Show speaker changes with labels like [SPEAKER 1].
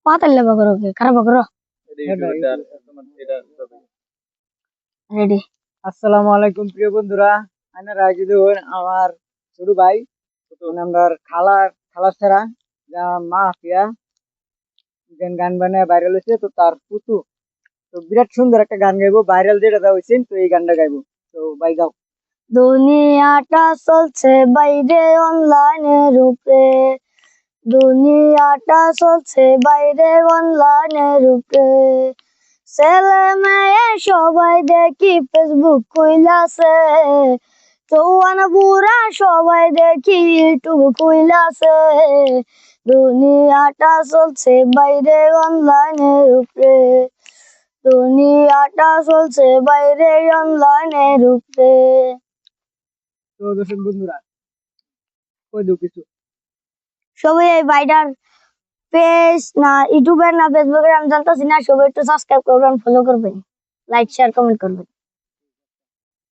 [SPEAKER 1] পাতালে বগরো কে খারাপ বগরো রেডি।
[SPEAKER 2] আসসালামু আলাইকুম প্রিয় বন্ধুরা, আমি রাজিদ আমার ছোট ভাই আমরা খালার ছাড়া যা মা আফিয়া গান বানায় ভাইরাল হয়েছে, তো তার পুতু তো বিরাট সুন্দর একটা গান গাইবো, ভাইরাল যেটা দেওয়া হয়েছে, তো এই গানটা গাইবো। তো ভাই গাও।
[SPEAKER 1] দুনিয়াটা চলছে বাইরে অনলাইনের উপরে, দুনিয়াটা চলছে বাইরে অনলাইনের উপরে, ছেলে মেয়ে সবাই দেখি ফেসবুক কইলাছে, জওয়ান বুড়া সবাই দেখি ইউটিউব কইলাছে, দুনিয়াটা চলছে বাইরে অনলাইনের উপরে, দুনিয়াটা চলছে বাইরে অনলাইনের উপরে।
[SPEAKER 2] তো দর্শক বন্ধুরা কই দু কিছু
[SPEAKER 1] সবাই এই ভাইটার পেজ না ইউটিউবের না ফেসবুকের আমি জানতেছি না, সবাই একটু সাবস্ক্রাইব করবেন, ফলো করবেন, লাইক শেয়ার কমেন্ট করবেন।